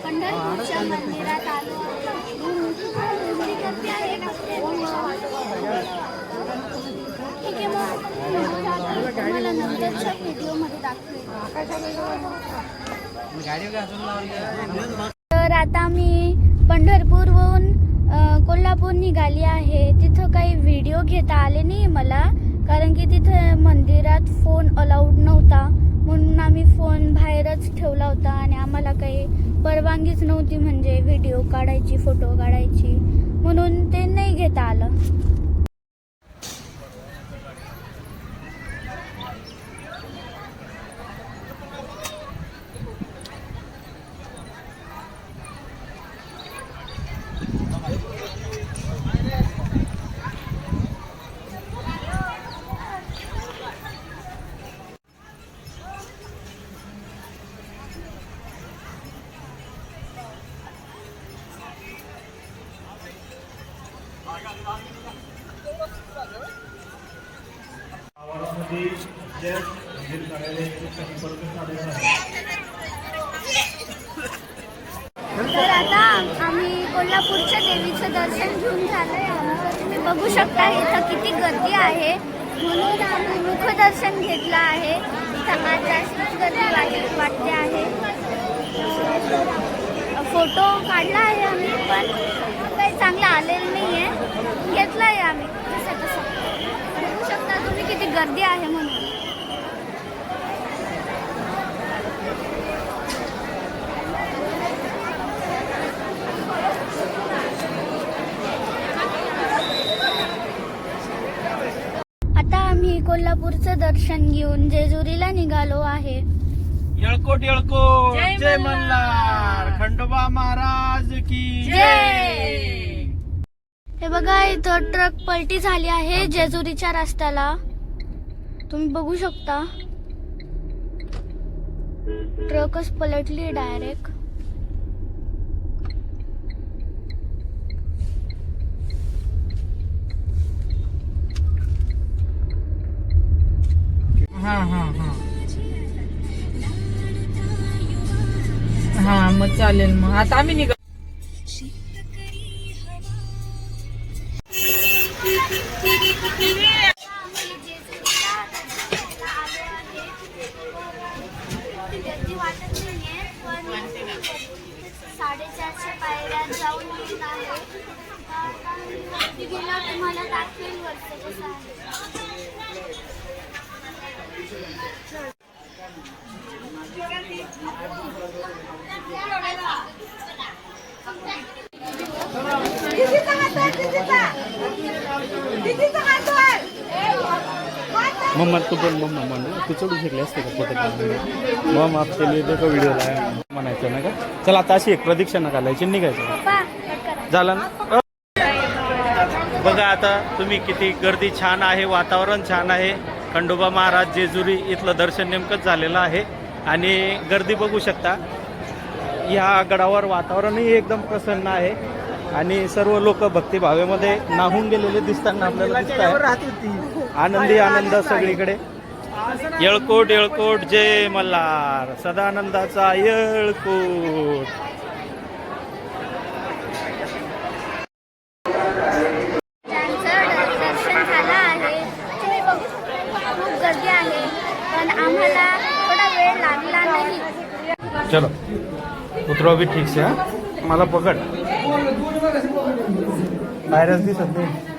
पंढरपूरच्या मंदिरात आलो. एवढी गर्दी आहे. ठीक आहे, मग तुम्हाला नंतरच्या व्हिडिओमध्ये दाखवेल. तर आता मी पंढरपूरहून कोल्हापूर निघाली आहे. तिथं काही व्हिडिओ घेता आले नाही मला, कारण की तिथं मंदिरात फोन अलाउड नव्हता. म्हणून आम्ही फोन बाहेरच ठेवला होता आणि आम्हाला काही परवानगीच नव्हती, म्हणजे व्हिडिओ काढायची, फोटो काढायची, म्हणून ते नाही घेता आलं. तर आता आम्ही कोल्हापूरच्या देवीचं दर्शन घेऊन झालंय. तुम्ही बघू शकता इथं किती गर्दी आहे, म्हणून आम्ही मुखदर्शन घेतलं आहे. इथं आज जास्तच गर्दी वाटते आहे. फोटो काढला आहे आम्ही, पण काही चांगलं आलेलं नाही आहे. घेतलं आहे आम्ही तसं तसं. बघू शकता तुम्ही किती गर्दी आहे म्हणून. आता आम्ही कोल्हापूरचं दर्शन घेऊन जेजुरीला निघालो आहे. येळकोट येळकोट जय मल्हार, खंडोबा महाराज की जय. हे बघा, इथं ट्रक पलटी झाली आहे जेजुरीच्या रस्त्याला. तुम्ही बघू शकता, ट्रकच पलटली डायरेक्ट. हा मग चालेल. मग आता आम्ही निघा. गर्दी वाटत नाहीये, पण 450 पायऱ्या जाऊन येत आहे. गर्दी गेला तुम्हाला दाखवेल वरचं कसं आहे. मम्मा तू पण मम्मा म्हणून तू चढू शकले असते का फोटो? मग आपल्या व्हिडिओ म्हणायचं ना का? चला आता अशी एक प्रदक्षिणा घालायची, निघायचं. झालं ना? बघा आता तुम्ही किती गर्दी छान आहे, वातावरण छान आहे. खंडोबा महाराज जेजुरी इथलं दर्शन नेमकंच झालेलं आहे आणि गर्दी बघू शकता. ह्या गडावर वातावरणही एकदम प्रसन्न आहे आणि सर्व लोक भक्तिभावेमध्ये नाहून गेलेले दिसताना आपल्याला दिसत आहे. आनंदी आनंद सगळीकडे. येळकोट येळकोट जय मल्हार, सदानंदाचा येळकोट. दर्शन झालं आहे. तुम्ही बघू शकता खूप गर्दी आहे, पण आम्हाला थोडा वेळ लागला नाही. चलो उतरो भी ठीक से. मला पकड, बाहेरच दिसत नाही.